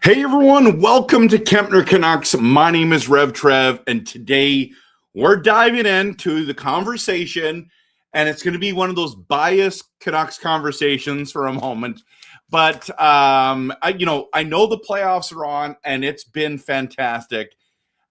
Hey everyone, welcome to Kempner Canucks. My name is RevTrev, and today we're diving into the conversation, and it's going to be one of those biased Canucks conversations for a moment. But I know the playoffs are on, and it's been fantastic.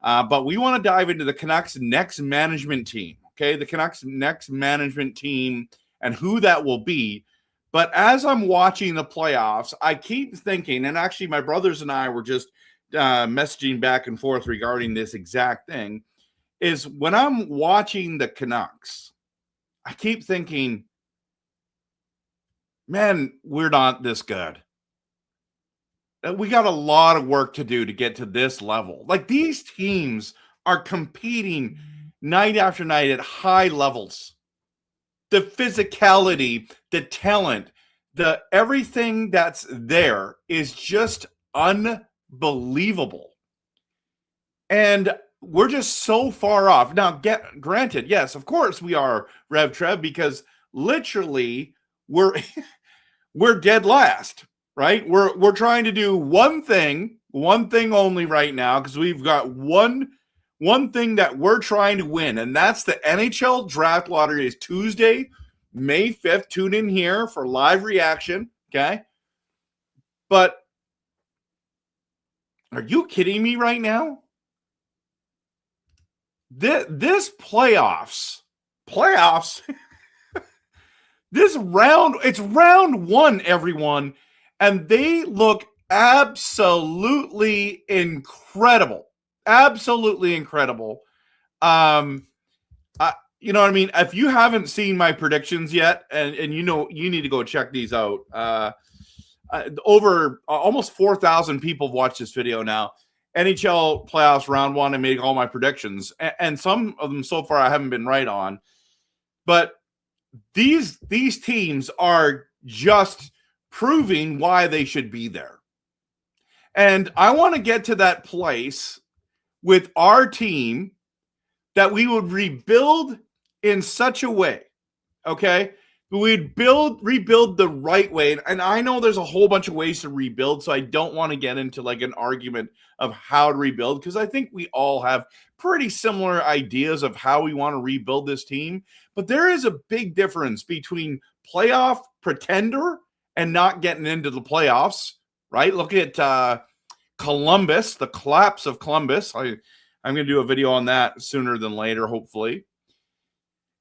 But we want to dive into the Canucks' next management team. Okay, the Canucks' next management team and who that will be. But as I'm watching the playoffs, I keep thinking, and actually my brothers and I were just messaging back and forth regarding this exact thing, is when I'm watching the Canucks, I keep thinking, man, we're not this good. We got a lot of work to do to get to this level. Like, these teams are competing night after night at high levels. The physicality, the talent, the everything that's there is just unbelievable. And we're just so far off. Now, granted, yes, of course we are, RevTrev, because literally we're dead last, right? We're trying to do one thing only right now, because we've got one thing that we're trying to win, and that's the NHL Draft Lottery. Is Tuesday, May 5th. Tune in here for live reaction, okay? But are you kidding me right now? This playoffs, this round, it's round one, everyone, and they look absolutely incredible. Absolutely incredible. You know what I mean? If you haven't seen my predictions yet, and you need to go check these out. Over almost 4,000 people have watched this video now. NHL playoffs round one, I made all my predictions, and some of them so far I haven't been right on. But these teams are just proving why they should be there. And I want to get to that place with our team that we would rebuild in such a way, okay? We'd rebuild the right way. And I know there's a whole bunch of ways to rebuild, so I don't want to get into like an argument of how to rebuild, because I think we all have pretty similar ideas of how we want to rebuild this team. But there is a big difference between playoff pretender and not getting into the playoffs, right? Look at Columbus, the collapse of Columbus. I'm going to do a video on that sooner than later, hopefully.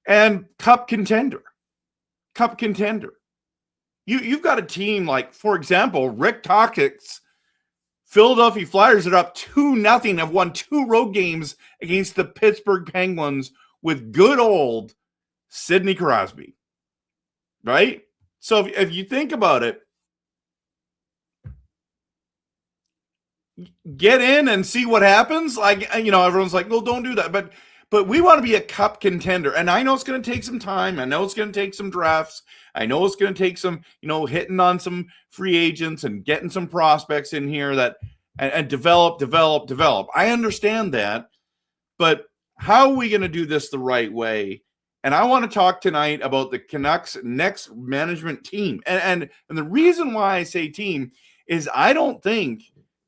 And cup contender. You've got a team like, for example, Rick Tocchet's Philadelphia Flyers are up 2-0, have won 2 road games against the Pittsburgh Penguins with good old Sidney Crosby, right? So if you think about it, get in and see what happens. Like, everyone's like, well, don't do that. But we want to be a cup contender. And I know it's going to take some time. I know it's going to take some drafts. I know it's going to take some, hitting on some free agents and getting some prospects in here and develop. I understand that. But how are we going to do this the right way? And I want to talk tonight about the Canucks' next management team. And the reason why I say team is I don't think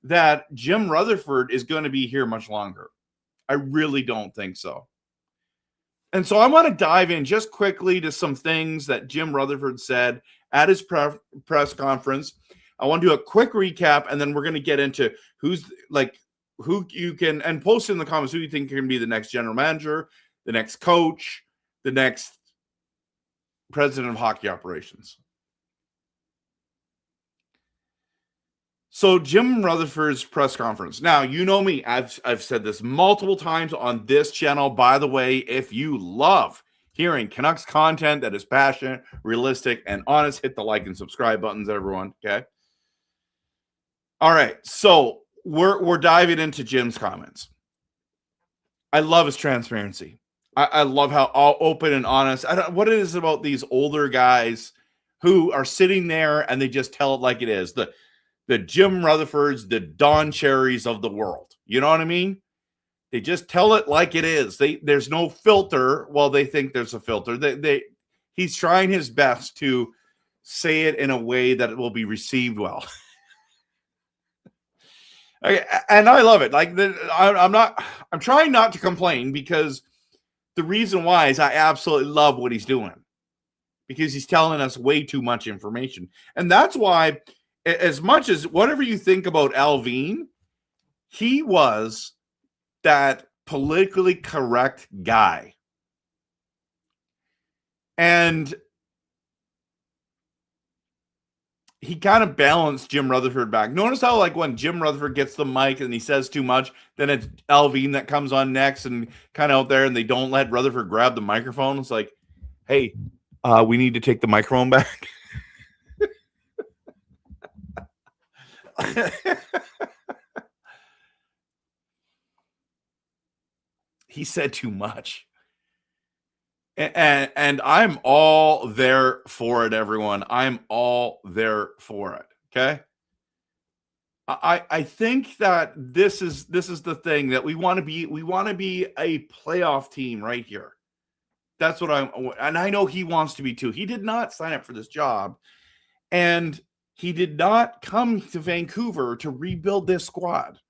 that Jim Rutherford is going to be here much longer. I really don't think so. And so I want to dive in just quickly to some things that Jim Rutherford said at his press conference. I want to do a quick recap, and then we're going to get into who you can, and post in the comments who you think can be the next general manager, the next coach, the next president of hockey operations. So Jim Rutherford's press conference. Now, you know me. I've said this multiple times on this channel. By the way, if you love hearing Canucks content that is passionate, realistic, and honest, hit the like and subscribe buttons, everyone. Okay. All right. So we're diving into Jim's comments. I love his transparency. I love how all open and honest. I don't what it is about these older guys who are sitting there and they just tell it like it is. The Jim Rutherfords, the Don Cherries of the world. You know what I mean? They just tell it like it is. There's no filter. Well, they think there's a filter. He's trying his best to say it in a way that it will be received well. And I love it. Like I'm trying not to complain, because the reason why is I absolutely love what he's doing, because he's telling us way too much information. And that's why, as much as whatever you think about Alvin, he was that politically correct guy. And he kind of balanced Jim Rutherford back. Notice how, like, when Jim Rutherford gets the mic and he says too much, then it's Alvin that comes on next and kind of out there, and they don't let Rutherford grab the microphone. It's like, hey, we need to take the microphone back. He said too much. And I'm all there for it, everyone. I'm all there for it. Okay. I think that this is the thing that we want to be. We want to be a playoff team right here. That's what and I know he wants to be too. He did not sign up for this job, and he did not come to Vancouver to rebuild this squad.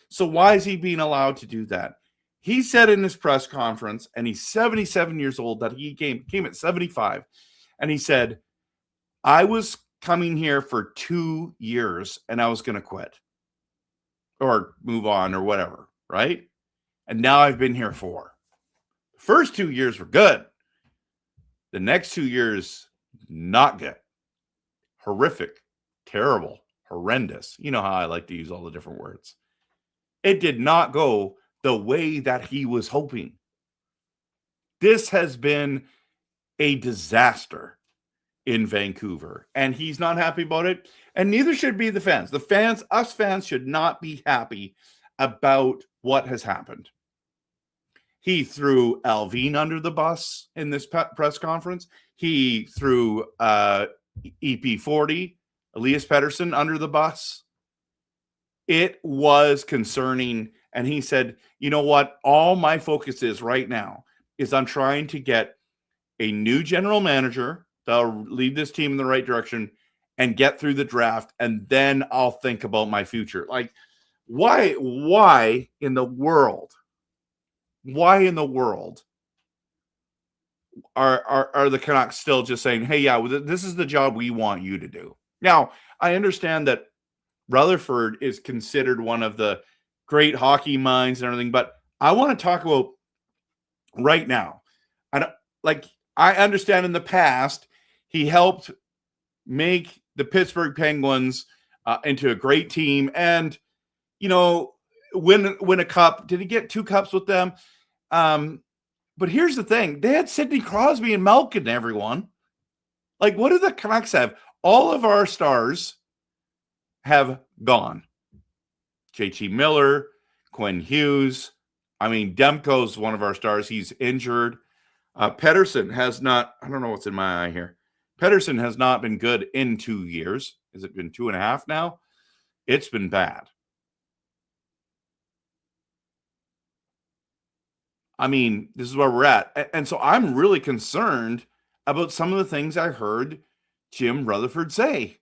So why is he being allowed to do that? He said in his press conference, and he's 77 years old, that he came at 75. And he said, I was coming here for 2 years and I was going to quit or move on or whatever, right? And now I've been here 4. The first 2 years were good. The next 2 years, not good. Horrific, terrible, horrendous. You know how I like to use all the different words. It did not go the way that he was hoping. This has been a disaster in Vancouver, and he's not happy about it, and neither should be the fans. The fans, us fans, should not be happy about what has happened. He threw Alvin under the bus in this press conference. He threw EP40, Elias Pettersson, under the bus. It was concerning. And he said, you know what? All my focus is right now is on trying to get a new general manager that'll lead this team in the right direction and get through the draft. And then I'll think about my future. Like, why in the world are the Canucks still just saying, hey, yeah, this is the job we want you to do? Now, I understand that Rutherford is considered one of the great hockey minds and everything, but I want to talk about right now. I understand in the past he helped make the Pittsburgh Penguins into a great team, and win a cup. Did he get 2 cups with them? But here's the thing: they had Sidney Crosby and Malkin. Everyone, like, what do the Canucks have? All of our stars have gone. JT Miller, Quinn Hughes. I mean, Demko's one of our stars. He's injured. Pettersson has not, I don't know what's in my eye here. Pettersson has not been good in 2 years. Has it been 2.5 now? It's been bad. I mean, this is where we're at. And so I'm really concerned about some of the things I heard Jim Rutherford say.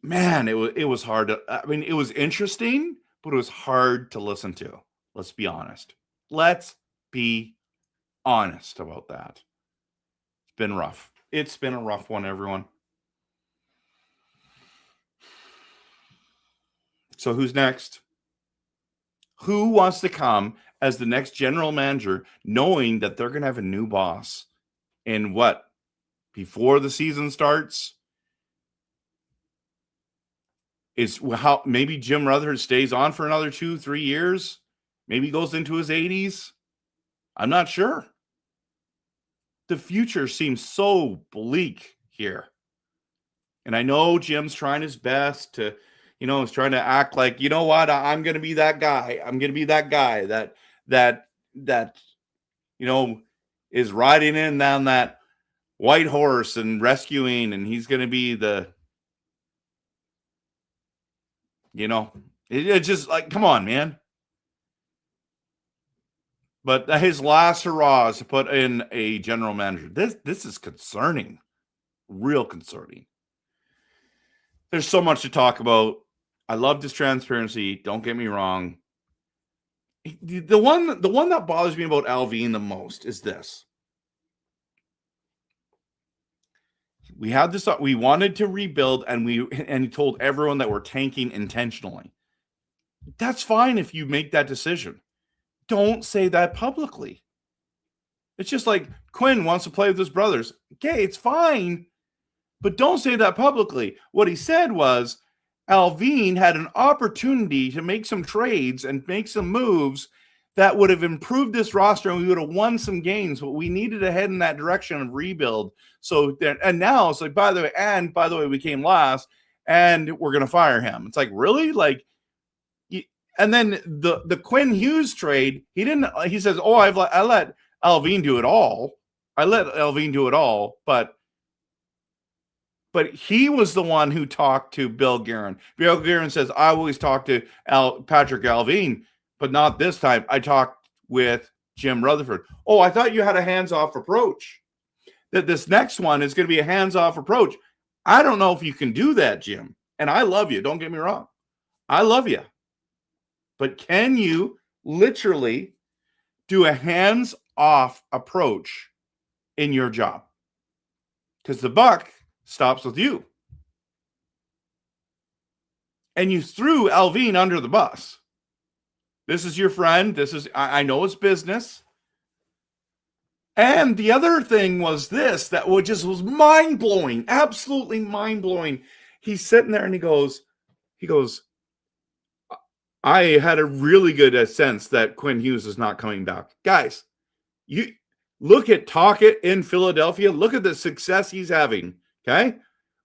Man, it was hard to, I mean, it was interesting, but it was hard to listen to. Let's be honest. Let's be honest about that. It's been rough. It's been a rough one, everyone. So who's next? Who wants to come as the next general manager, knowing that they're going to have a new boss in what? before the season starts is how maybe Jim Rutherford stays on for another 2-3 years. Maybe goes into his 80s. I'm not sure. The future seems so bleak here. And I know Jim's trying his best to, he's trying to act like, you know what, I'm going to be that guy. I'm going to be that guy that is riding in down that white horse and rescuing, and he's going to be the, it's just like, come on, man. But his last hurrah is to put in a general manager. This is concerning, real concerning. There's so much to talk about. I love this transparency. Don't get me wrong. The one that bothers me about Alvin the most is this. We had this. We wanted to rebuild, and he told everyone that we're tanking intentionally. That's fine if you make that decision. Don't say that publicly. It's just like Quinn wants to play with his brothers. Okay, it's fine, but don't say that publicly. What he said was Alvin had an opportunity to make some trades and make some moves that would have improved this roster, and we would have won some games, but we needed to head in that direction of rebuild. So, and now it's like, by the way, we came last, and we're going to fire him. It's like, really? Like, and then the Quinn Hughes trade, he says, oh, I let Alvin do it all. But he was the one who talked to Bill Guerin. Bill Guerin says, I always talk to Patrick Alvin, but not this time. I talked with Jim Rutherford. Oh, I thought you had a hands-off approach. That this next one is going to be a hands-off approach. I don't know if you can do that, Jim. And I love you. Don't get me wrong. I love you. But can you literally do a hands-off approach in your job? Because the buck stops with you. And you threw Alvin under the bus. This is your friend. I know it's business. And the other thing was this, that was mind-blowing, absolutely mind-blowing. He's sitting there and he goes, I had a really good sense that Quinn Hughes is not coming back. Guys, you look at Tocchet in Philadelphia. Look at the success he's having, okay?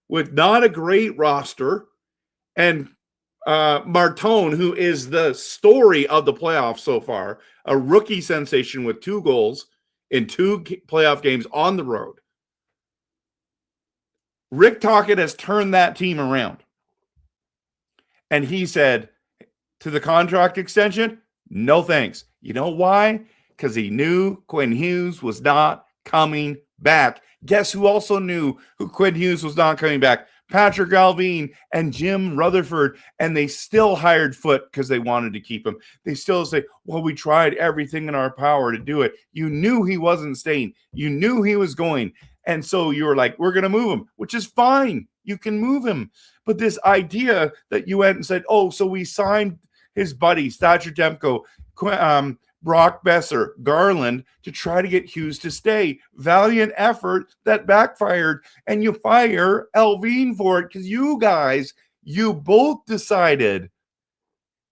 With not a great roster. And Martone, who is the story of the playoffs so far, a rookie sensation with 2 goals in 2 playoff games on the road. Rick Tocchet has turned that team around. And he said, to the contract extension, no thanks. You know why? Because he knew Quinn Hughes was not coming back. Guess who also knew who Quinn Hughes was not coming back? Patrick Alvin and Jim Rutherford. And they still hired Foote because they wanted to keep him. They still say, well, we tried everything in our power to do it. You knew he wasn't staying. You knew he was going. And so you were like, we're going to move him, which is fine. You can move him. But this idea that you went and said, oh, so we signed his buddies, Thatcher Demko, Brock Besser, Garland, to try to get Hughes to stay. Valiant effort that backfired, and you fire Alvin for it because you both decided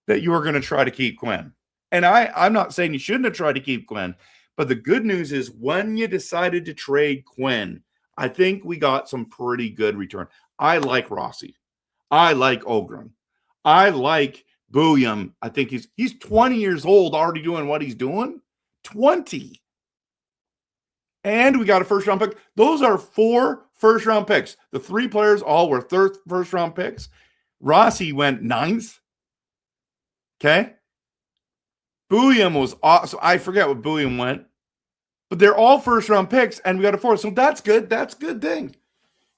that you were going to try to keep Quinn. And I'm not saying you shouldn't have tried to keep Quinn, but the good news is when you decided to trade Quinn, I think we got some pretty good return. I like Rossi. I like Ogren. I like William. I think he's 20 years old already doing what he's doing. 20. And we got a first-round pick. Those are 4 first-round picks. The 3 players all were first-round picks. Rossi went 9th. Okay? William was awesome. I forget what William went. But they're all first-round picks, and we got a 4th. So that's good. That's a good thing.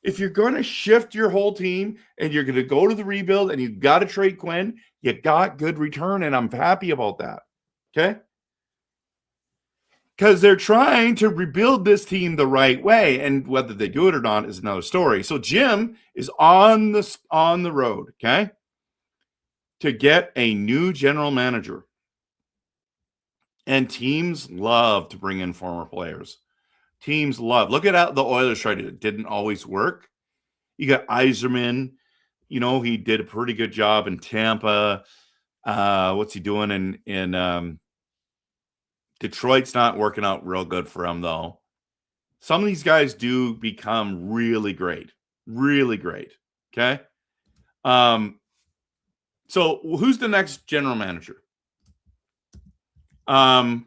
If you're going to shift your whole team and you're going to go to the rebuild and you've got to trade Quinn, you got good return, and I'm happy about that. Okay? Because they're trying to rebuild this team the right way, and whether they do it or not is another story. So Jim is on the road, okay, to get a new general manager. And teams love to bring in former players. teams love. Look at how the Oilers tried it. It didn't always work. You got Yzerman. He did a pretty good job in Tampa. What's he doing in Detroit's not working out real good for him, though. Some of these guys do become really great. Really great. Okay? So who's the next general manager? I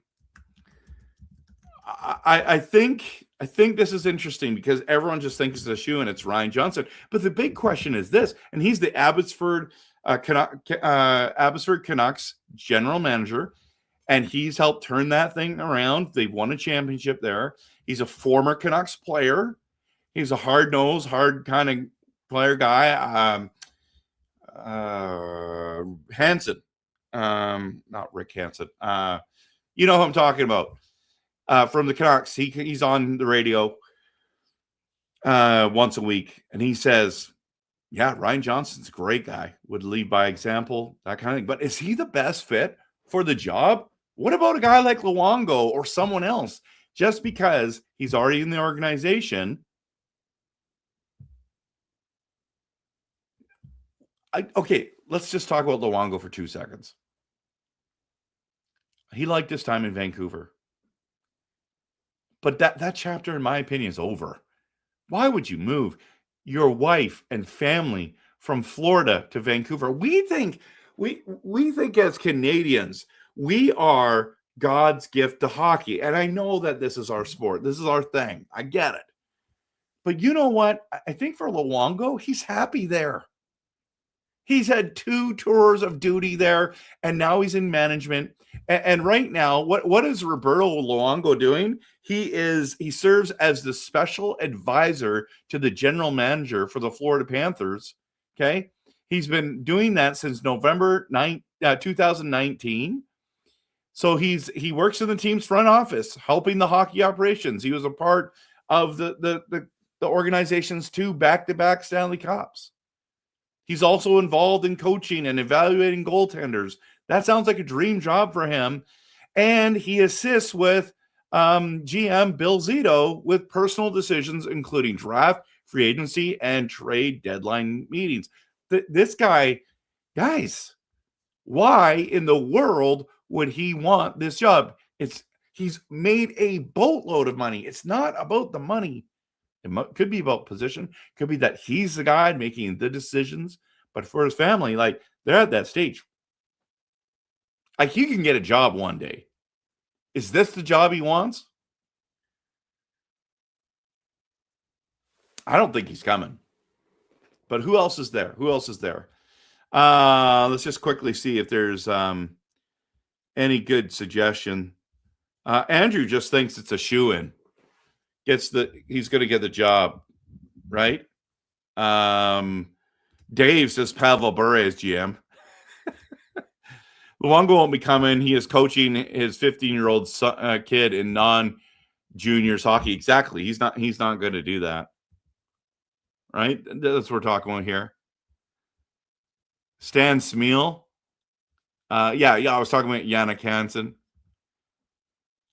think this is interesting because everyone just thinks it's a shoe and it's Ryan Johnson. But the big question is this, and he's the Abbotsford Canucks general manager, and he's helped turn that thing around. They've won a championship there. He's a former Canucks player. He's a hard-nosed, hard kind of player guy. Hansen, not Rick Hansen. You know who I'm talking about. From the Canucks. He's on the radio once a week, and he says, yeah, Ryan Johnson's a great guy, would lead by example, that kind of thing. But is he the best fit for the job? What about a guy like Luongo or someone else? Just because he's already in the organization. Okay, let's just talk about Luongo for 2 seconds. He liked his time in Vancouver. But that chapter, in my opinion, is over. Why would you move your wife and family from Florida to Vancouver? We think as Canadians, we are God's gift to hockey. And I know that this is our sport. This is our thing. I get it. But you know what? I think for Luongo, he's happy there. He's had 2 tours of duty there, and now he's in management. And right now, what is Roberto Luongo doing? He serves as the special advisor to the general manager for the Florida Panthers. Okay, he's been doing that since November 2019. So he works in the team's front office, helping the hockey operations. He was a part of the organization's 2 back-to-back Stanley Cups. He's also involved in coaching and evaluating goaltenders. That sounds like a dream job for him. And he assists with GM Bill Zito with personal decisions, including draft, free agency, and trade deadline meetings. This guy, guys, why in the world would he want this job? He's made a boatload of money. It's not about the money. It could be about position. Could be that he's the guy making the decisions. But for his family, like, they're at that stage. Like, he can get a job one day. Is this the job he wants? I don't think he's coming. But who else is there? Let's just quickly see if there's any good suggestion. Andrew just thinks it's a shoo-in. He's going to get the job, right? Dave says Pavel Bure is GM. Luongo won't be coming. He is coaching his 15-year-old kid in non-juniors hockey. Exactly. He's not going to do that, right? That's what we're talking about here. Stan Smeal. Yeah. I was talking about Jannik Hansen.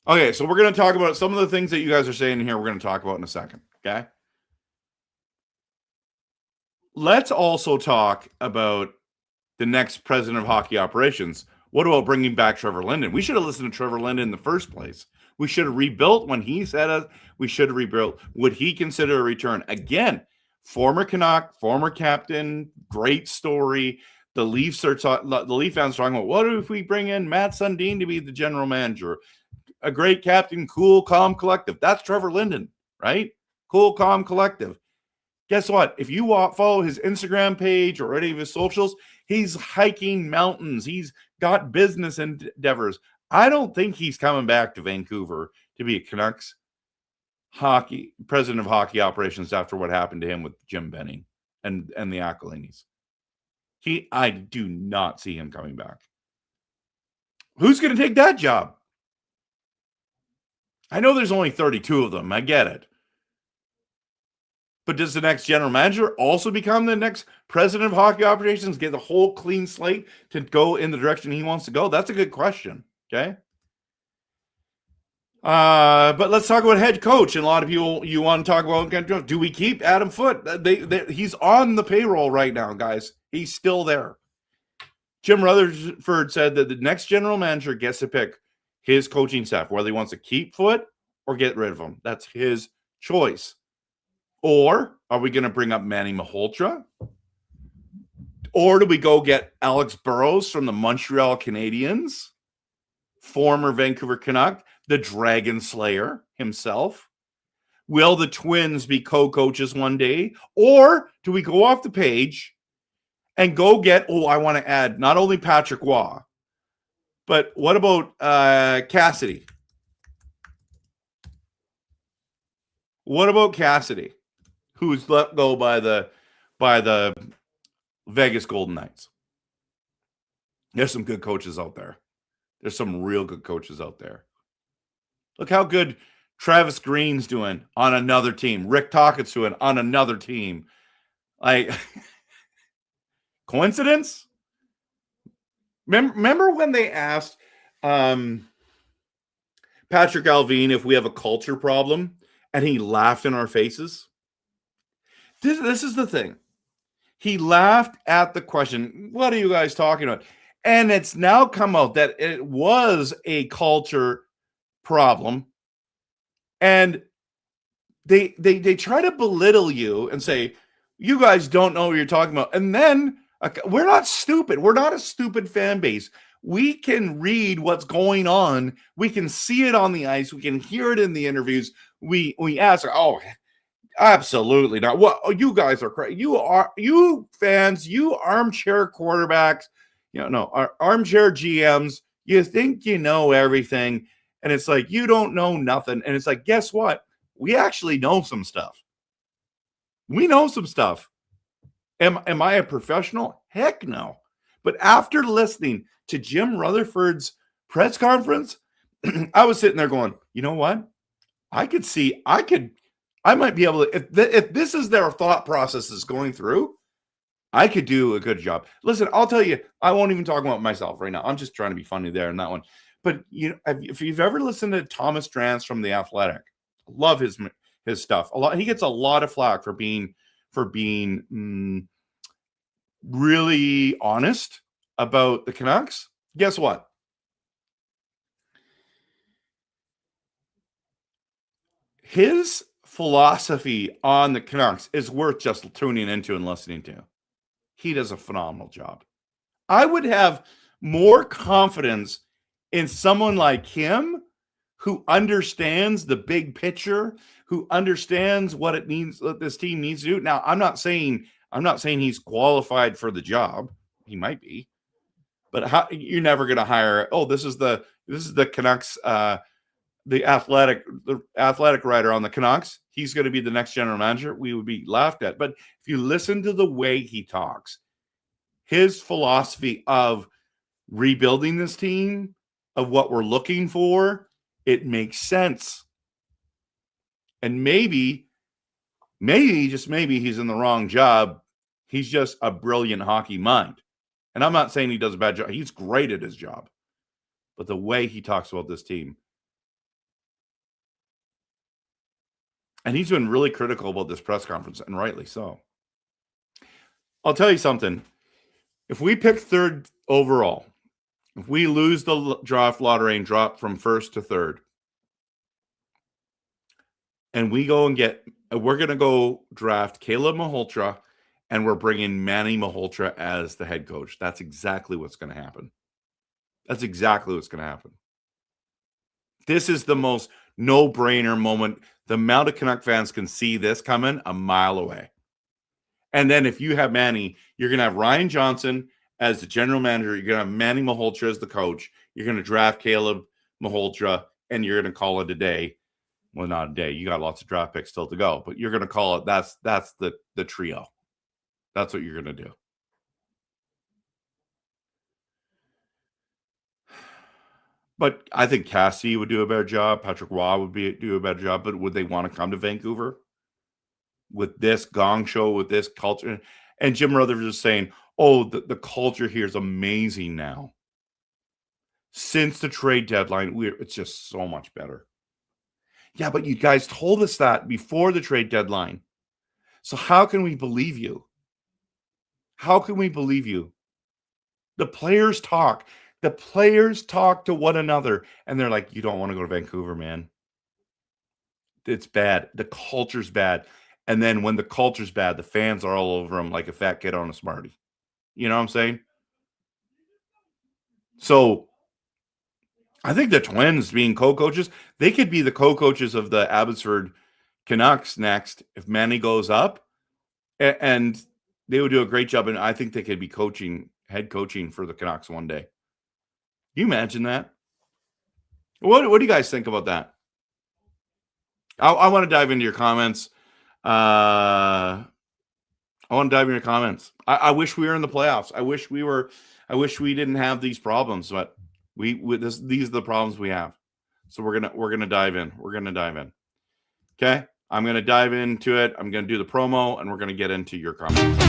Okay, so we're going to talk about some of the things that you guys are saying here. We're going to talk about in a second, okay? Let's also talk about the next president of hockey operations. What about bringing back Trevor Linden? We should have listened to Trevor Linden in the first place. We should have rebuilt when he said it. We should have rebuilt. Would he consider a return? Again, former Canuck, former captain, great story. The Leaf fans are talking about, what if we bring in Matt Sundin to be the general manager? A great captain, cool, calm, collective. That's Trevor Linden, right? Cool, calm, collective. Guess what? If you follow his Instagram page or any of his socials, he's hiking mountains. He's got business endeavors. I don't think he's coming back to Vancouver to be a Canucks president of hockey operations after what happened to him with Jim Benning and the Aquilinis. I do not see him coming back. Who's going to take that job? I know there's only 32 of them. I get it. But does the next general manager also become the next president of hockey operations, get the whole clean slate to go in the direction he wants to go? That's a good question, okay? But let's talk about head coach. And a lot of people, you want to talk about, do we keep Adam Foote? He's on the payroll right now, guys. He's still there. Jim Rutherford said that the next general manager gets to pick his coaching staff, whether he wants to keep Foote or get rid of him. That's his choice. Or are we going to bring up Manny Malhotra? Or do we go get Alex Burrows from the Montreal Canadiens, former Vancouver Canuck, the Dragon Slayer himself? Will the Twins be co-coaches one day? Or do we go off the page and go get, I want to add not only Patrick Waugh, but what about Cassidy? What about Cassidy, who's let go by the Vegas Golden Knights? There's some good coaches out there. There's some real good coaches out there. Look how good Travis Green's doing on another team. Rick Tockett's doing on another team. Like, coincidence? Remember when they asked Patrick Alvin if we have a culture problem, and he laughed in our faces? This is the thing. He laughed at the question, what are you guys talking about? And it's now come out that it was a culture problem. And they try to belittle you and say, you guys don't know what you're talking about. And then we're not stupid. We're not a stupid fan base. We can read what's going on. We can see it on the ice. We can hear it in the interviews. We ask, absolutely not. What, you guys are crazy. You fans, you armchair quarterbacks, our armchair GMs, you think you know everything. And it's like, you don't know nothing. And it's like, guess what? We actually know some stuff. We know some stuff. Am I a professional? Heck no. But after listening to Jim Rutherford's press conference, I was sitting there going, you know what? I might be able to, if this is their thought process is going through, I could do a good job. Listen, I'll tell you, I won't even talk about myself right now. I'm just trying to be funny there in that one. But if you've ever listened to Thomas Drance from The Athletic, love his stuff. He gets a lot of flack for being really honest about the Canucks. Guess what? His philosophy on the Canucks is worth just tuning into and listening to. He does a phenomenal job. I would have more confidence in someone like him who understands the big picture, who understands what it means, what this team needs to do. Now, I'm not saying he's qualified for the job. He might be, but you're never going to hire. This is the Canucks, the athletic writer on the Canucks. He's going to be the next general manager. We would be laughed at. But if you listen to the way he talks, his philosophy of rebuilding this team, of what we're looking for, it makes sense. And maybe, just maybe, he's in the wrong job. He's just a brilliant hockey mind. And I'm not saying he does a bad job. He's great at his job. But the way he talks about this team, and he's been really critical about this press conference, and rightly so. I'll tell you something. If we pick third overall, if we lose the draft lottery and drop from first to third, and we go and we're going to go draft Caleb Malhotra, and we're bringing Manny Malhotra as the head coach. That's exactly what's going to happen. That's exactly what's going to happen. This is the most no-brainer moment. The amount of Canuck fans can see this coming a mile away. And then if you have Manny, you're going to have Ryan Johnson as the general manager. You're going to have Manny Malhotra as the coach. You're going to draft Caleb Malhotra, and you're going to call it a day. Well, not a day. You got lots of draft picks still to go, but you're going to call it. That's the trio. That's what you're going to do. But I think Cassie would do a better job. Patrick Waugh would do a better job. But would they want to come to Vancouver with this gong show, with this culture? And Jim Rutherford is saying, the culture here is amazing now. Since the trade deadline, it's just so much better. Yeah, but you guys told us that before the trade deadline. So how can we believe you? How can we believe you? The players talk. The players talk to one another, and they're like, you don't want to go to Vancouver, man. It's bad. The culture's bad. And then when the culture's bad, the fans are all over them like a fat kid on a Smartie. You know what I'm saying? So I think the Twins being co-coaches, they could be the co-coaches of the Abbotsford Canucks next if Manny goes up, and they would do a great job. And I think they could be head coaching for the Canucks one day. Can you imagine that? What do you guys think about that? I want to dive into your comments. I want to dive into your comments. I wish we were in the playoffs. I wish we didn't have these problems, but these are the problems we have. So we're gonna dive in. We're gonna dive in. Okay, I'm gonna dive into it. I'm gonna do the promo, and we're gonna get into your comments.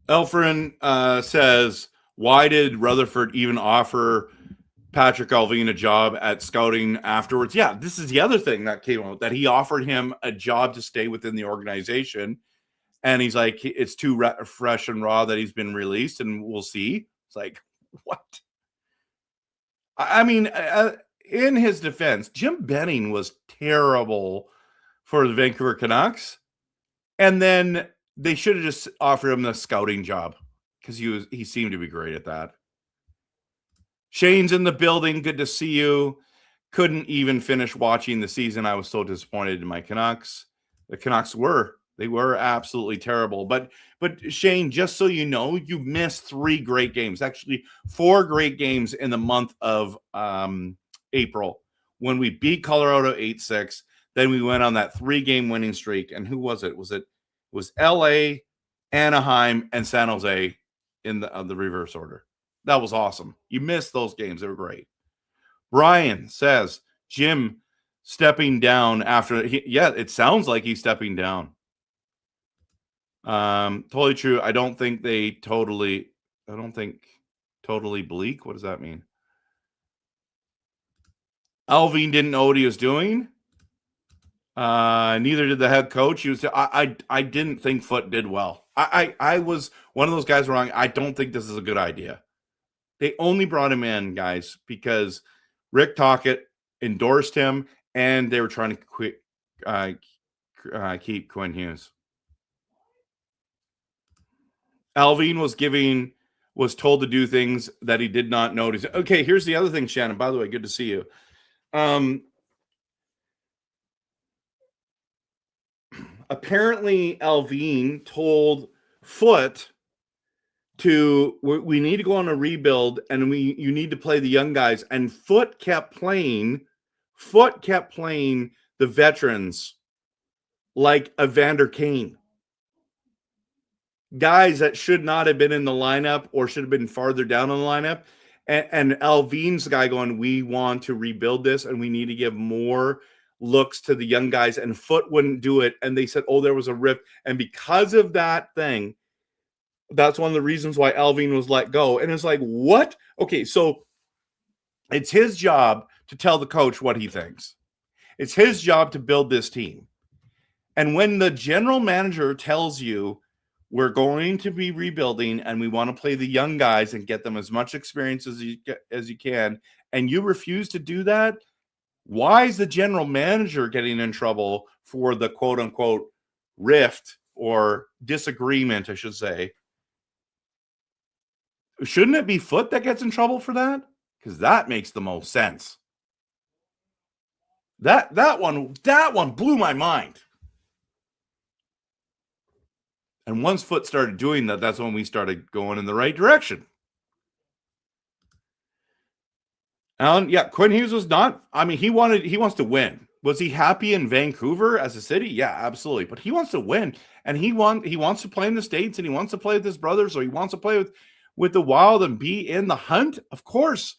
Elfrin says, why did Rutherford even offer Patrick Allvin a job at scouting afterwards? Yeah, this is the other thing that came out, that he offered him a job to stay within the organization. And he's like, it's too fresh and raw that he's been released, and we'll see. It's like, what? I mean, in his defense, Jim Benning was terrible for the Vancouver Canucks. And then they should have just offered him the scouting job because he seemed to be great at that. Shane's in the building. Good to see you. Couldn't even finish watching the season. I was so disappointed in my Canucks. The Canucks were absolutely terrible. But Shane, just so you know, you missed 3 great games. Actually, 4 great games in the month of April when we beat Colorado 8-6. Then we went on that 3-game winning streak. And who was it? It was LA, Anaheim, and San Jose in the reverse order. That was awesome. You missed those games. They were great. Brian says, Jim stepping down after. It sounds like he's stepping down. Totally true. I don't think totally bleak. What does that mean? Allvin didn't know what he was doing. Neither did the head coach. I didn't think Foote did well. I was one of those guys wrong. I don't think this is a good idea. They only brought him in, guys, because Rick Tocchet endorsed him, and they were trying to keep Quinn Hughes. Allvin was told to do things that he did not notice. Okay, here's the other thing, Shannon. By the way, good to see you. Apparently, Allvin told Foote we need to go on a rebuild, and you need to play the young guys. And Foote kept playing the veterans like Evander Kane. Guys that should not have been in the lineup or should have been farther down in the lineup. And Allvin's the guy going, we want to rebuild this, and we need to give more looks to the young guys. And Foote wouldn't do it. And they said, there was a rift. And because of that thing, that's one of the reasons why Allvin was let go. And it's like, what? Okay, so it's his job to tell the coach what he thinks. It's his job to build this team. And when the general manager tells you, we're going to be rebuilding and we want to play the young guys and get them as much experience as you can, and you refuse to do that, why is the general manager getting in trouble for the quote-unquote rift or disagreement, I should say? Shouldn't it be Foote that gets in trouble for that? Because that makes the most sense. That one blew my mind. And once Foote started doing that, that's when we started going in the right direction. Alan, yeah, Quinn Hughes was not. I mean, he wants to win. Was he happy in Vancouver as a city? Yeah, absolutely. But he wants to win, and he wants to play in the States, and he wants to play with his brothers, or he wants to play with the Wild and be in the hunt. Of course.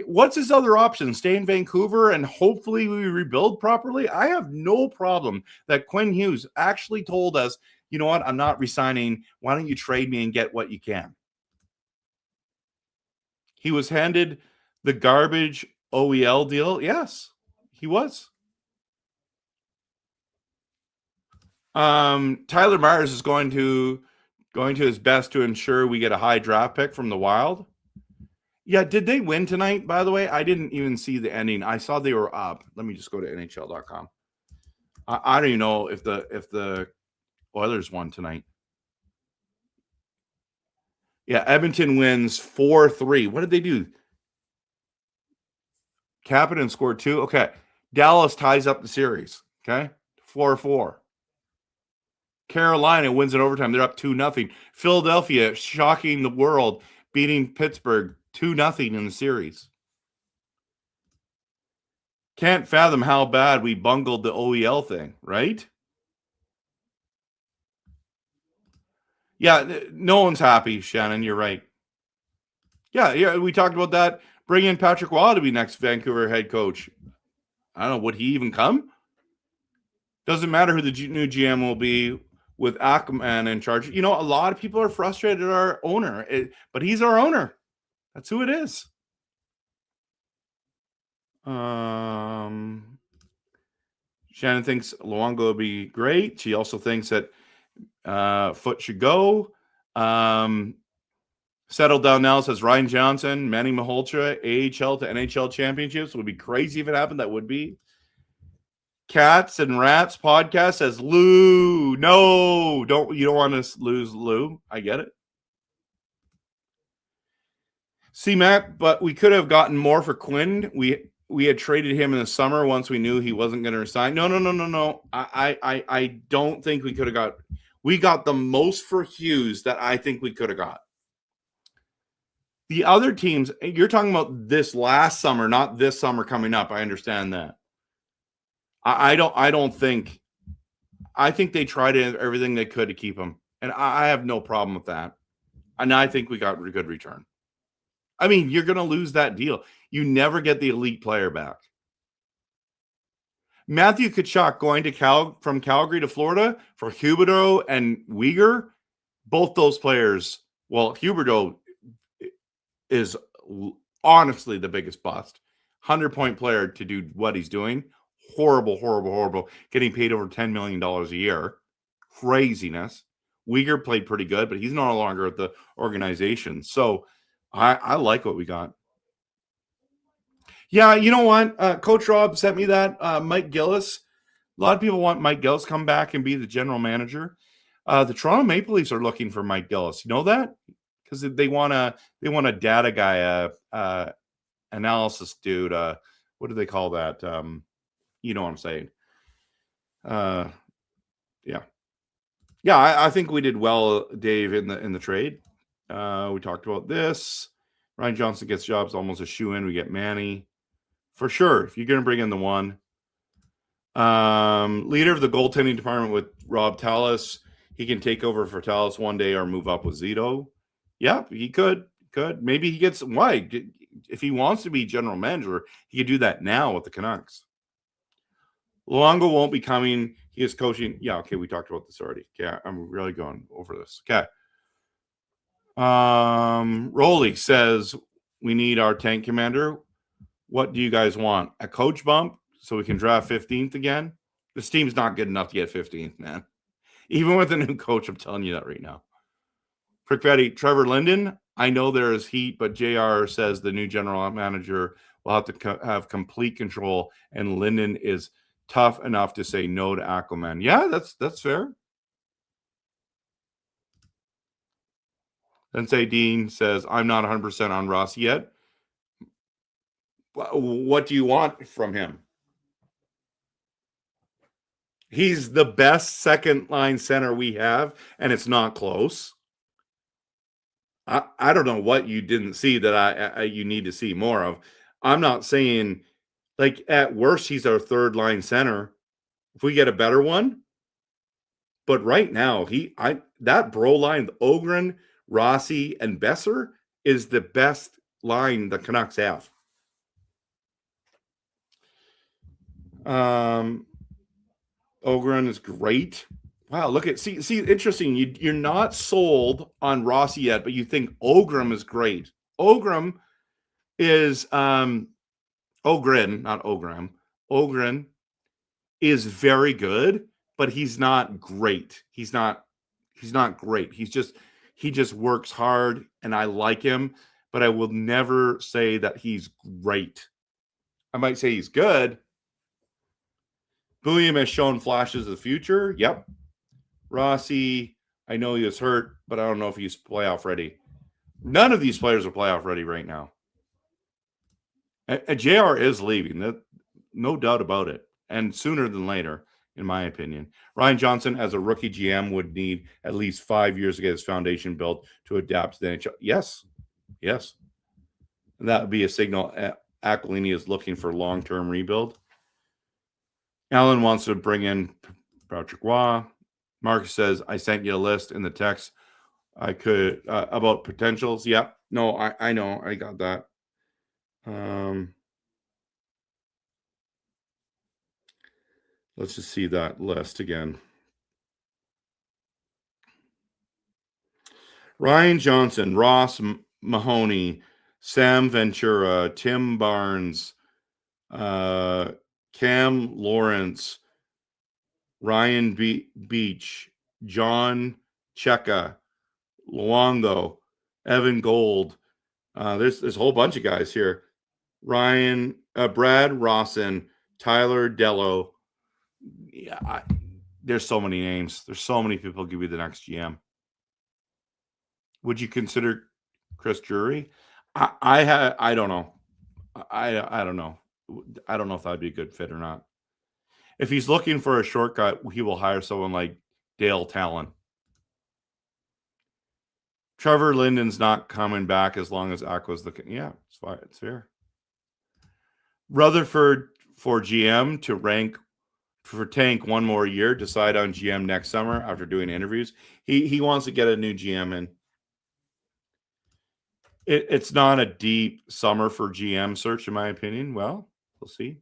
What's his other option? Stay in Vancouver and hopefully we rebuild properly? I have no problem that Quinn Hughes actually told us, you know what, I'm not resigning. Why don't you trade me and get what you can? He was handed the garbage OEL deal. Yes, he was. Tyler Myers is going to his best to ensure we get a high draft pick from the Wild. Yeah, did they win tonight, by the way? I didn't even see the ending. I saw they were up. Let me just go to NHL.com. I don't even know if the Oilers won tonight. Yeah, Edmonton wins 4-3. What did they do? Kapanen scored 2. Okay. Dallas ties up the series. Okay. 4-4. Carolina wins in overtime. They're up 2-0. Philadelphia shocking the world, beating Pittsburgh 2-0 in the series. Can't fathom how bad we bungled the OEL thing, right? Yeah, no one's happy, Shannon. You're right. Yeah, we talked about that. Bring in Patrick Waugh to be next Vancouver head coach. I don't know. Would he even come? Doesn't matter who the new GM will be with Ackerman in charge. You know, a lot of people are frustrated at our owner, but he's our owner. That's who it is. Shannon thinks Luongo will be great. She also thinks that Foote should go. Settle down now says Ryan Johnson, Manny Malhotra, AHL to NHL championships. Would be crazy if it happened. That would be. Cats and Rats podcast says Lou. No, you don't want to lose Lou. I get it. See, Matt, but we could have gotten more for Quinn. We had traded him in the summer once we knew he wasn't going to resign. No. I don't think we could have got. We got the most for Hughes that I think we could have got. The other teams, you're talking about this last summer, not this summer coming up. I understand that. I think they tried everything they could to keep him, and I have no problem with that. And I think we got a good return. I mean, you're going to lose that deal. You never get the elite player back. Matthew Tkachuk going from Calgary to Florida for Huberdeau and Weegar, both those players. Well, Huberdeau is honestly the biggest bust. 100-point player to do what he's doing. Horrible. Getting paid over $10 million a year. Craziness. Weegar played pretty good, but he's no longer at the organization. So I like what we got. Yeah, you know what? Coach Rob sent me that. Mike Gillis. A lot of people want Mike Gillis to come back and be the general manager. The Toronto Maple Leafs are looking for Mike Gillis. You know that? Because they want a data guy, analysis dude. What do they call that? You know what I'm saying? Yeah. I think we did well, Dave, in the trade. We talked about this. Ryan Johnson gets jobs almost a shoe-in. We get Manny. For sure, if you're going to bring in the one. Leader of the goaltending department with Rob Tallis. He can take over for Tallis one day or move up with Zito. Yeah, he could. Maybe he gets – why? If he wants to be general manager, he could do that now with the Canucks. Luongo won't be coming. He is coaching. Yeah, okay, we talked about this already. Okay, I'm really going over this. Okay. Rolly says we need our tank commander. What do you guys want? A coach bump so we can draft 15th again? This team's not good enough to get 15th, man. Even with a new coach, I'm telling you that right now. Prickvetti, Trevor Linden. I know there is heat, but JR says the new general manager will have to have complete control, and Linden is tough enough to say no to Ackerman. Yeah, that's fair. Sensei Dean says, I'm not 100% on Ross yet. What do you want from him? He's the best second-line center we have, and it's not close. I don't know what you didn't see that you need to see more of. I'm not saying Like at worst, he's our third line center. If we get a better one, but right now that bro line, Ogren, Rossi, and Besser is the best line the Canucks have. Ogren is great. Wow, look at see interesting. You're not sold on Rossi yet, but you think Ogren is great. Ogren is Ogren, not Ogren. Ogren is very good, but he's not great. He's not great. He just works hard, and I like him, but I will never say that he's great. I might say he's good. William has shown flashes of the future. Yep. Rossi, I know he was hurt, but I don't know if he's playoff ready. None of these players are playoff ready right now. And JR is leaving. No doubt about it. And sooner than later, in my opinion. Ryan Johnson, as a rookie GM, would need at least 5 years to get his foundation built to adapt to the NHL. Yes. And that would be a signal Aquilini is looking for long-term rebuild. Alan wants to bring in Patrick Roy. Marcus says, I sent you a list in the text I could about potentials. Yep. No, I know. I got that. Let's just see that list again. Ryan Johnson, Ross Mahoney, Sam Ventura, Tim Barnes, Cam Lawrence, Ryan Beach, John Cheka, Luongo, Evan Gold. There's a whole bunch of guys here. Ryan, Brad Rawson, Tyler Dello. Yeah, there's so many names. There's so many people give you the next GM. Would you consider Chris Drury? I don't know. I don't know. I don't know if that'd be a good fit or not. If he's looking for a shortcut, he will hire someone like Dale Talon. Trevor Linden's not coming back as long as Aqua's the... Yeah, it's fine. It's fair. Rutherford for GM to rank for Tank one more year, decide on GM next summer after doing interviews. He wants to get a new GM in. It's not a deep summer for GM search, in my opinion. Well, we'll see.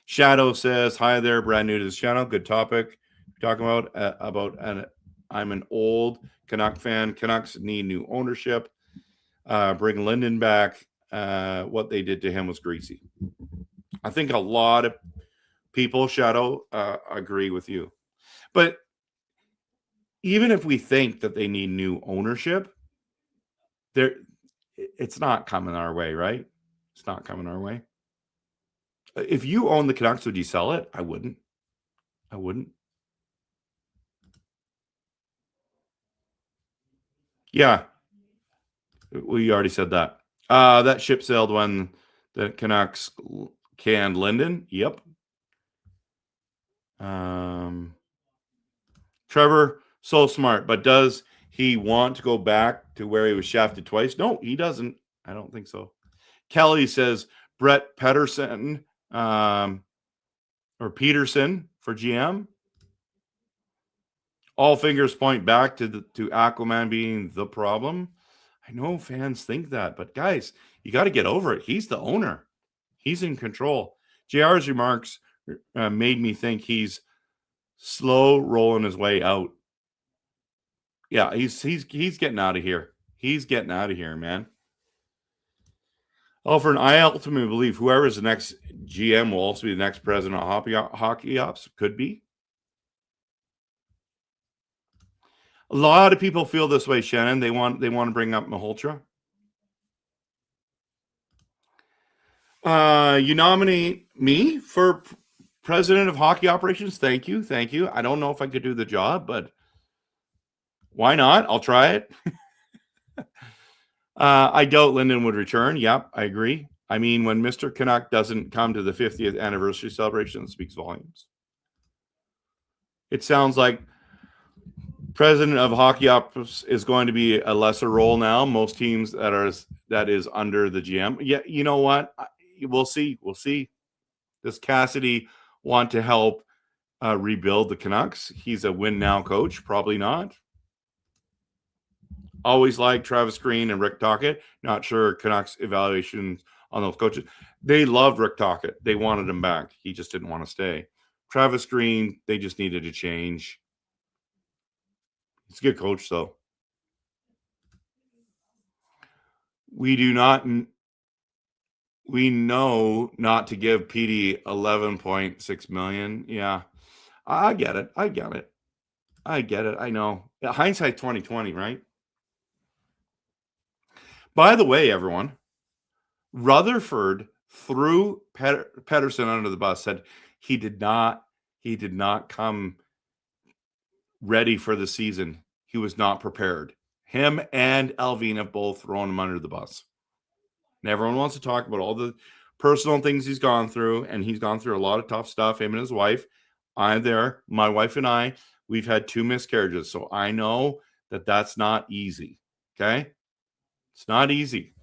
Shadow says, hi there, brand new to this channel. Good topic. Talking about I'm an old Canuck fan. Canucks need new ownership. Bring Linden back. What they did to him was greasy. I think a lot of people, Shadow, agree with you. But even if we think that they need new ownership, it's not coming our way, right? It's not coming our way. If you own the Canucks, would you sell it? I wouldn't. Yeah. We already said that. That ship sailed when the Canucks canned Linden. Yep. Trevor, so smart, but does he want to go back to where he was shafted twice? No, he doesn't. I don't think so. Kelly says Brett Pedersen or Peterson for GM. All fingers point back to Aquaman being the problem. I know fans think that, but guys, you got to get over it. He's the owner. He's in control. JR's remarks made me think he's slow rolling his way out. Yeah, he's getting out of here. He's getting out of here, man. Alfred, I ultimately believe whoever is the next GM will also be the next president of hockey ops. Could be. A lot of people feel this way, Shannon. They want to bring up Malhotra. You nominate me for president of hockey operations. Thank you. I don't know if I could do the job, but why not? I'll try it. I doubt Linden would return. Yep, I agree. I mean, when Mr. Canuck doesn't come to the 50th anniversary celebration, it speaks volumes. It sounds like president of hockey ops is going to be a lesser role now. Most teams that is under the GM. Yeah, you know what? we'll see. We'll see. Does Cassidy want to help rebuild the Canucks? He's a win now coach. Probably not. Always liked Travis Green and Rick Tocchet. Not sure Canucks evaluations on those coaches. They loved Rick Tocchet. They wanted him back. He just didn't want to stay. Travis Green, they just needed to change. He's a good coach, though. We know not to give PD 11.6 million. Yeah, I get it. I know. Hindsight 2020, right? By the way, everyone, Rutherford threw Pedersen under the bus. Said he did not come ready for the season. He was not prepared. Him and Alvin have both thrown him under the bus. And everyone wants to talk about all the personal things he's gone through, and he's gone through a lot of tough stuff, him and his wife. I'm there. My wife and I, we've had 2 miscarriages, so I know that that's not easy, okay? It's not easy.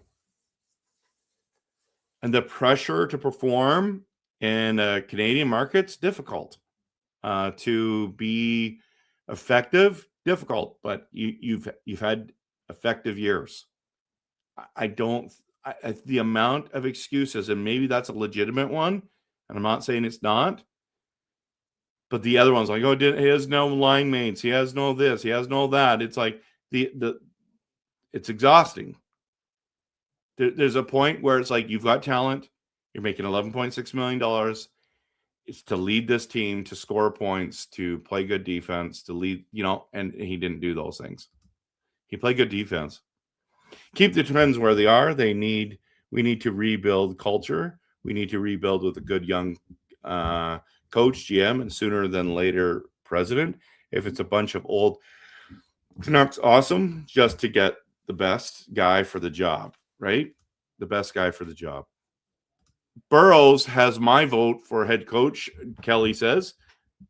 And the pressure to perform in Canadian markets, difficult. To be effective, difficult, but you've had effective years. The amount of excuses, and maybe that's a legitimate one, and I'm not saying it's not, but the other ones like, oh, he has no line mates, he has no this, he has no that. It's like it's exhausting. There's a point where it's like, you've got talent, you're making $11.6 million. It's to lead this team, to score points, to play good defense, to lead, and he didn't do those things. He played good defense. Keep the trends where they are. We need to rebuild culture. We need to rebuild with a good young coach, GM, and sooner than later president. If it's a bunch of old Canucks, awesome, just to get the best guy for the job, right? The best guy for the job. Burrows has my vote for head coach, Kelly says,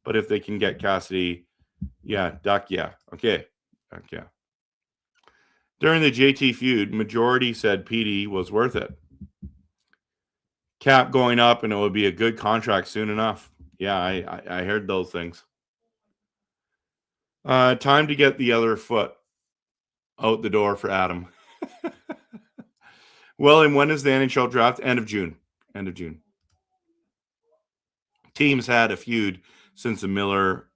but if they can get Cassidy, Duck, okay. During the JT feud, majority said PD was worth it. Cap going up, and it would be a good contract soon enough. Yeah, I heard those things. Time to get the other foot out the door for Adam. Well, and when is the NHL draft? End of June. Teams had a feud since the Miller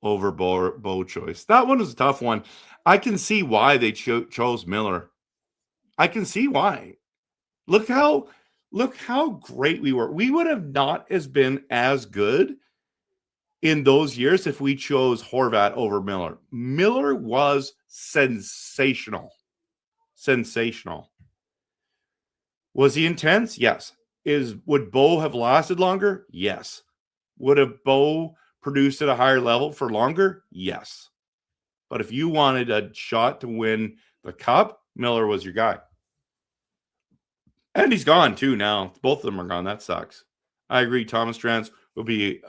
over Bo choice. That one was a tough one. I can see why they chose Miller. I can see why. Look how great we were. We would have not been as good in those years if we chose Horvat over Miller. Miller was sensational. Was he intense? Yes. Would Bo have lasted longer? Yes. Would have Bo produced at a higher level for longer? Yes. But if you wanted a shot to win the cup, Miller was your guy. And he's gone too now. Both of them are gone. That sucks. I agree. Thomas Drance would be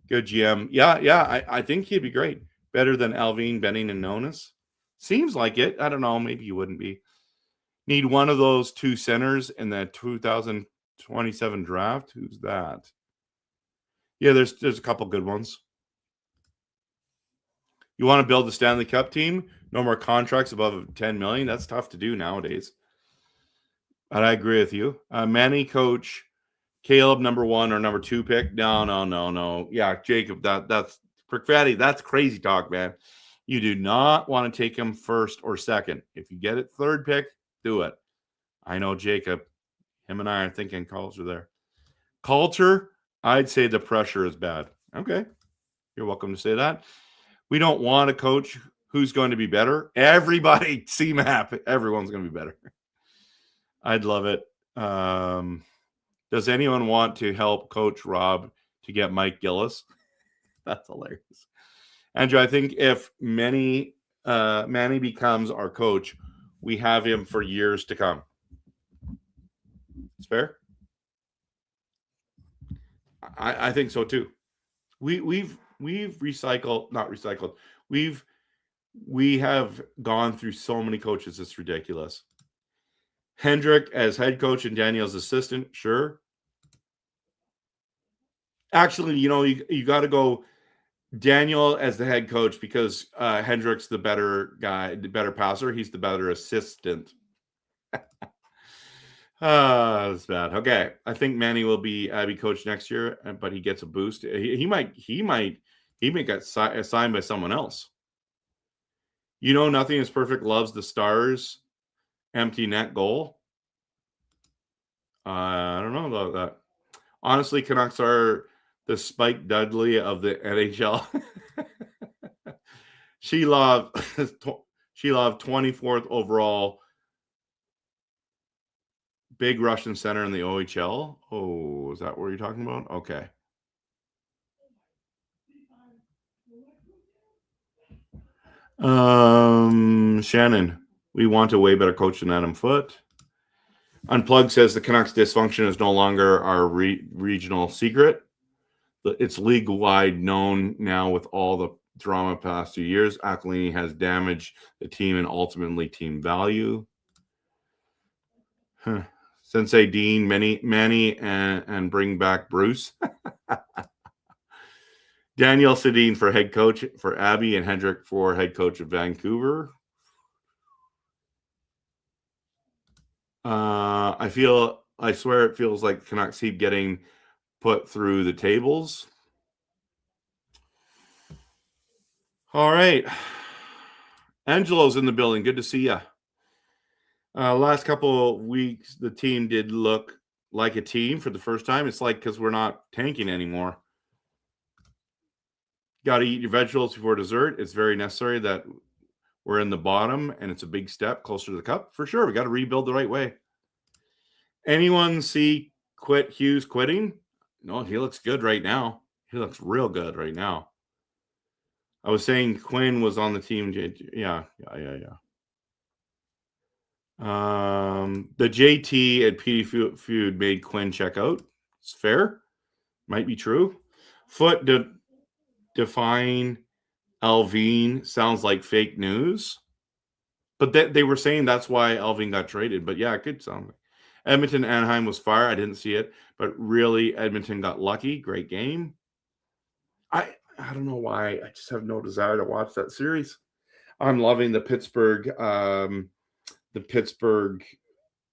good GM. Yeah. I think he'd be great. Better than Alvin, Benning, and Nonis. Seems like it. I don't know. Maybe he wouldn't be. Need one of those 2 centers in the 2027 draft. Who's that? Yeah, there's a couple good ones. You want to build the Stanley Cup team? No more contracts above $10 million. That's tough to do nowadays. And I agree with you. Manny coach, Caleb number 1 or number 2 pick. No. Yeah, Jacob, that's Fatty. That's crazy talk, man. You do not want to take him first or second. If you get it 3rd pick, do it. I know Jacob. Him and I are thinking culture there. Culture, I'd say the pressure is bad. Okay. You're welcome to say that. We don't want a coach who's going to be better. Everybody, CMAP, everyone's going to be better. I'd love it. Does anyone want to help Coach Rob to get Mike Gillis? That's hilarious. Andrew, I think if Manny becomes our coach, we have him for years to come. It's fair. I think so too. We've not recycled. We have gone through so many coaches. It's ridiculous. Hendrick as head coach and Daniel's assistant, sure. Actually, you got to go Daniel as the head coach because Hendrick's the better guy, the better passer. He's the better assistant. That's bad. Okay, I think Manny will be coach next year, but he gets a boost. He might get signed by someone else. Nothing is perfect. Loves the Stars. Empty net goal. I don't know about that. Honestly, Canucks are the Spike Dudley of the NHL. She loved 24th overall. Big Russian center in the OHL. Oh, is that what you're talking about? Okay. Shannon, we want a way better coach than Adam Foote. Unplugged says the Canucks dysfunction is no longer our regional secret. It's league-wide known now with all the drama past 2 years. Aquilini has damaged the team and ultimately team value. Sensei Dean, Manny, and bring back Bruce. Daniel Sedin for head coach for Abby and Hendrick for head coach of Vancouver. I swear it feels like Canucks keep getting put through the tables. All right. Angelo's in the building. Good to see you. Last couple of weeks, the team did look like a team for the first time. It's like because we're not tanking anymore. Got to eat your vegetables before dessert. It's very necessary that we're in the bottom, and it's a big step closer to the cup. For sure, we got to rebuild the right way. Anyone see Hughes quitting? No, he looks good right now. He looks real good right now. I was saying Quinn was on the team. Yeah. The JT and PD feud made Quinn check out. It's fair. Might be true. Foot define Alvin sounds like fake news. But they were saying that's why Alvin got traded. But yeah, it could sound like. Edmonton Anaheim was fire. I didn't see it. But really, Edmonton got lucky. Great game. I don't know why. I just have no desire to watch that series. I'm loving the Pittsburgh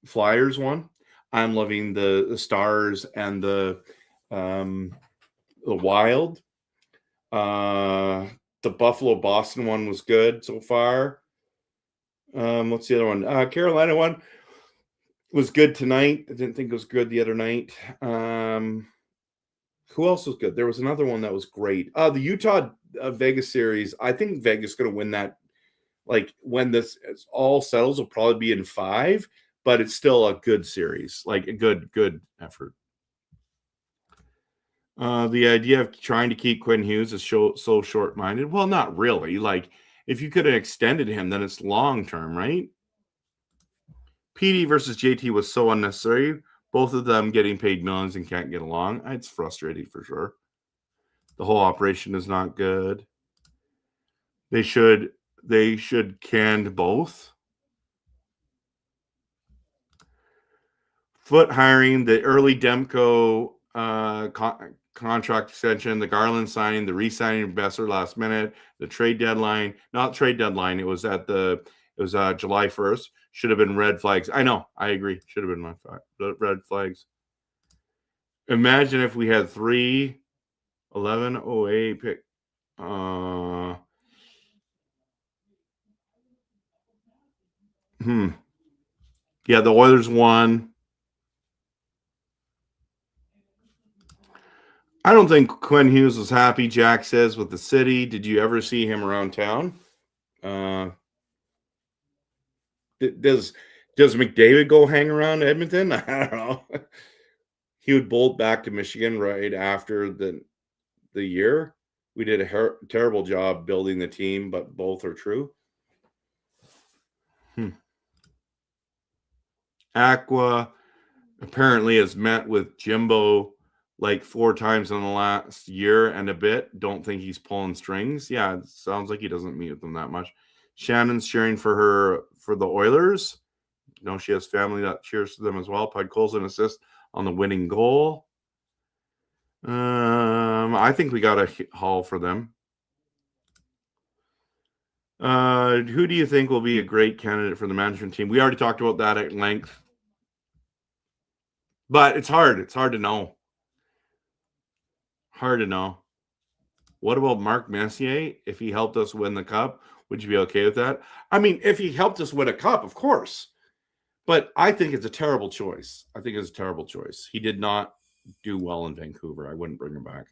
Flyers one. I'm loving the Stars and the Wild. The Buffalo Boston one was good so far. What's the other one? Carolina one was good tonight. I didn't think it was good the other night. Who else was good? There was another one that was great. The Utah Vegas series. I think Vegas is going to win that. Like when this all settles, will probably be in 5, but it's still a good series, like a good effort. The idea of trying to keep Quinn Hughes is so short-minded. Well, not really. Like if you could have extended him, then it's long-term, right? PD versus JT was so unnecessary. Both of them getting paid millions and can't get along. It's frustrating for sure. The whole operation is not good. They should can both. Foot hiring, the early Demko contract extension, the Garland signing, the re-signing of Besser last minute, the trade deadline. Not trade deadline. It was July 1st. Should have been red flags. I know. I agree. Should have been red flags. Imagine if we had 3 11-08 pick. Yeah, the Oilers won. I don't think Quinn Hughes was happy, Jack says, with the city. Did you ever see him around town? Does McDavid go hang around Edmonton? I don't know. He would bolt back to Michigan right after the year. We did a terrible job building the team, but both are true. Aqua apparently has met with Jimbo like 4 times in the last year and a bit. Don't think he's pulling strings. Yeah, it sounds like he doesn't meet with them that much. Shannon's cheering for the Oilers. No, she has family that cheers to them as well. Pud goals and assist on the winning goal. I think we got a haul for them. Who do you think will be a great candidate for the management team? We already talked about that at length. But it's hard. It's hard to know. Hard to know. What about Mark Messier? If he helped us win the cup, would you be okay with that? I mean, if he helped us win a cup, of course. But I think it's a terrible choice. I think it's a terrible choice. He did not do well in Vancouver. I wouldn't bring him back.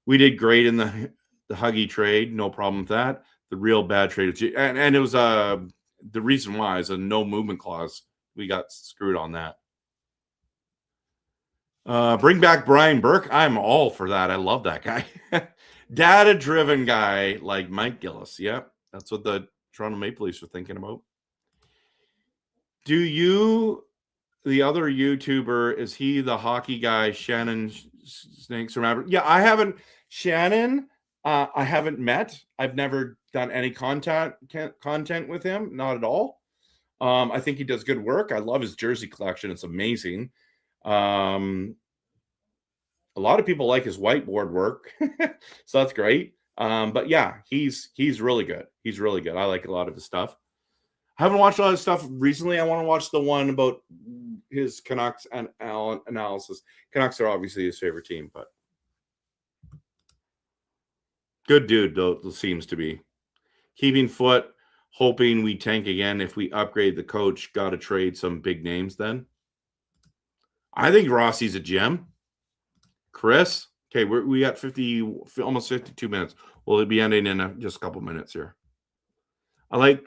We did great in the Huggy trade. No problem with that. The real bad trade. And it was the reason why is a no movement clause. We got screwed on that. Bring back Brian Burke. I'm all for that. I love that guy. Data-driven guy like Mike Gillis. Yeah, that's what the Toronto Maple Leafs are thinking about. Do you, the other YouTuber, is he the hockey guy, Shannon Snakes? Remember? Yeah, I haven't. Shannon, I haven't met. I've never done any content with him. Not at all. I think he does good work. I love his jersey collection. It's amazing. A lot of people like his whiteboard work, so that's great. But yeah, he's really good. He's really good. I like a lot of his stuff. I haven't watched a lot of stuff recently. I want to watch the one about his Canucks and analysis. Canucks are obviously his favorite team, but good dude, though, seems to be. Keeping foot, hoping we tank again. If we upgrade the coach, got to trade some big names then. I think Rossi's a gem. Chris? Okay, we got almost 52 minutes. We'll be ending in just a couple minutes here.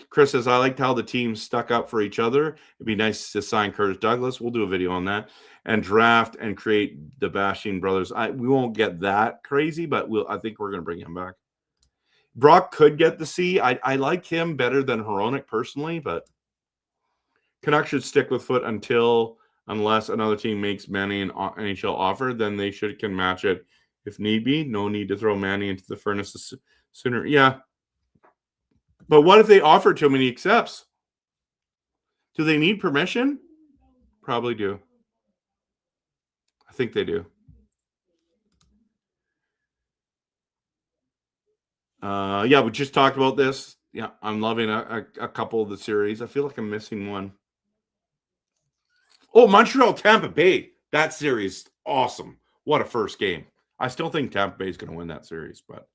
Chris says, I liked how the team stuck up for each other. It'd be nice to sign Curtis Douglas. We'll do a video on that. And draft and create the Bashing brothers. We won't get that crazy, but I think we're going to bring him back. Brock could get the C. I like him better than Hronek personally, but Canucks should stick with Foot unless another team makes Manny an NHL offer, then they can match it if need be. No need to throw Manny into the furnace sooner. Yeah. But what if they offer to him and he accepts? Do they need permission? Probably do. I think they do. Yeah, we just talked about this. Yeah, I'm loving a couple of the series. I feel like I'm missing one. Oh, Montreal, Tampa Bay. That series, awesome. What a first game. I still think Tampa Bay is going to win that series, but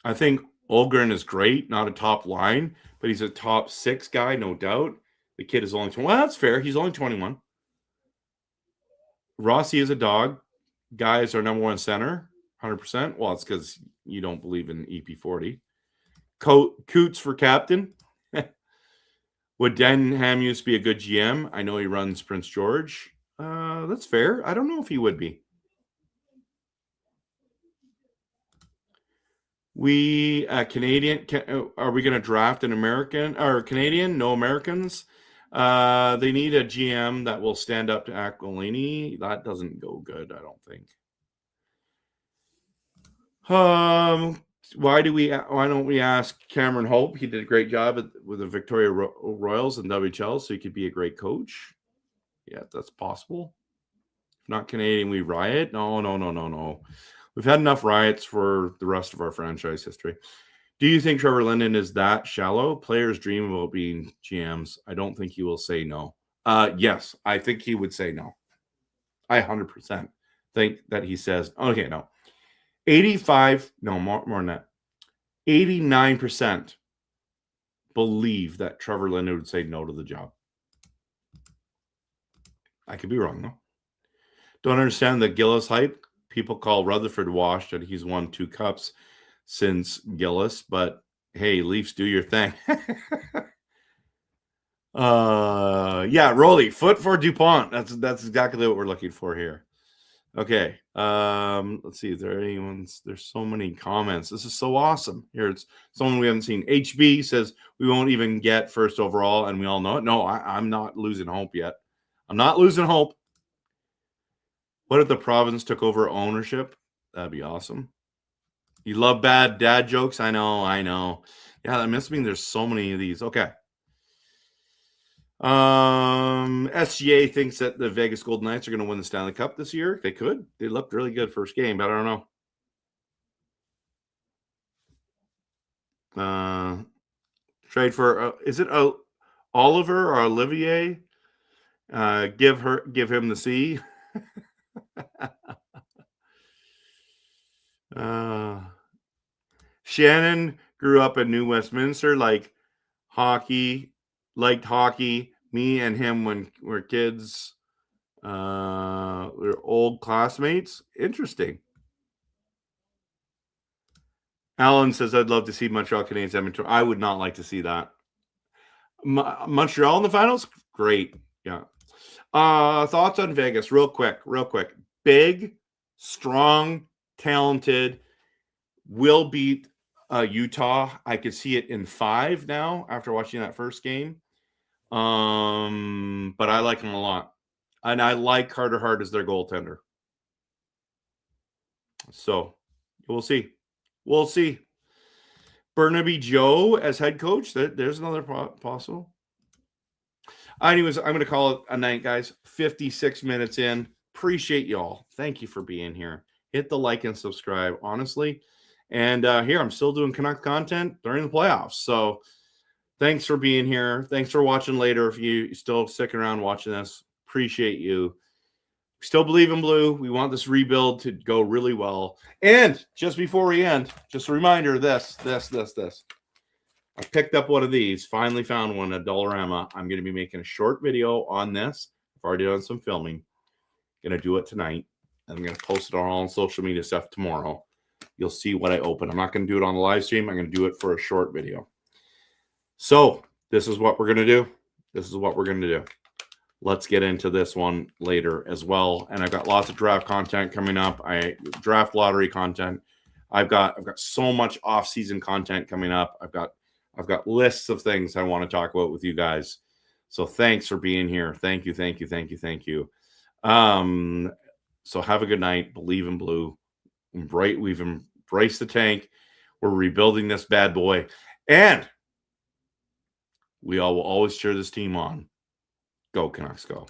I think Olgren is great, not a top line, but he's a top 6 guy, no doubt. The kid is only 20. Well, that's fair. He's only 21. Rossi is a dog. Guy is our number 1 center, 100%. Well, it's because you don't believe in EP40. Coots for captain. Would Dan Hamhuis be a good GM? I know he runs Prince George. That's fair. I don't know if he would be. We Canadian. Are we going to draft an American or Canadian? No Americans. They need a GM that will stand up to Aquilini. That doesn't go good, I don't think. Why don't we ask Cameron Hope? He did a great job with the Victoria Royals and WHL, so he could be a great coach. Yeah, that's possible. If not Canadian, we riot. No. We've had enough riots for the rest of our franchise history. Do you think Trevor Linden is that shallow? Players dream about being GMs. I don't think he will say no. Yes, I think he would say no. I 100% think that he says, okay, no. 85, no, more than that. 89% believe that Trevor Linden would say no to the job. I could be wrong, though. Don't understand the Gillis hype. People call Rutherford washed and he's won 2 cups since Gillis, but hey, Leafs, do your thing. Yeah, Rolly, Foot for DuPont. That's exactly what we're looking for here. Okay. Let's see. Is there anyone's? There's so many comments. This is so awesome. Here it's someone we haven't seen. HB says we won't even get first overall, and we all know it. No, I'm not losing hope yet. I'm not losing hope. What if the province took over ownership? That'd be awesome. You love bad dad jokes? I know. Yeah, that must mean there's so many of these. Okay. SGA thinks that the Vegas Golden Knights are going to win the Stanley Cup this year. They could. They looked really good first game, but I don't know. Trade for is it Oliver or Olivier? Give him the C. Shannon grew up in New Westminster, liked hockey. Me and him when we were kids. We're old classmates. Interesting. Alan says, I'd love to see Montreal Canadiens Edmonton. I would not like to see that. Montreal in the finals? Great. Yeah. Thoughts on Vegas, real quick. Big, strong, talented, will beat Utah. I could see it in 5 now after watching that first game. But I like him a lot. And I like Carter Hart as their goaltender. So we'll see. Burnaby Joe as head coach. There's another possible. Anyways, I'm going to call it a night, guys. 56 minutes in. Appreciate y'all. Thank you for being here. Hit the like and subscribe, honestly. And here, I'm still doing Canucks content during the playoffs. So thanks for being here. Thanks for watching later. If you still sticking around watching this, appreciate you. Still believe in blue. We want this rebuild to go really well. And just before we end, just a reminder, this. I picked up one of these. Finally found one at Dollarama. I'm going to be making a short video on this. I've already done some filming. Going to do it tonight. I'm going to post it on all social media stuff tomorrow. You'll see what I open. I'm not going to do it on the live stream. I'm going to do it for a short video. So this is what we're going to do. Let's get into this one later as well. And I've got lots of draft content coming up. Draft lottery content. I've got so much off-season content coming up. I've got lists of things I want to talk about with you guys. So thanks for being here. Thank you. So have a good night. Believe in blue. We've embraced the tank. We're rebuilding this bad boy. And we all will always cheer this team on. Go Canucks, go.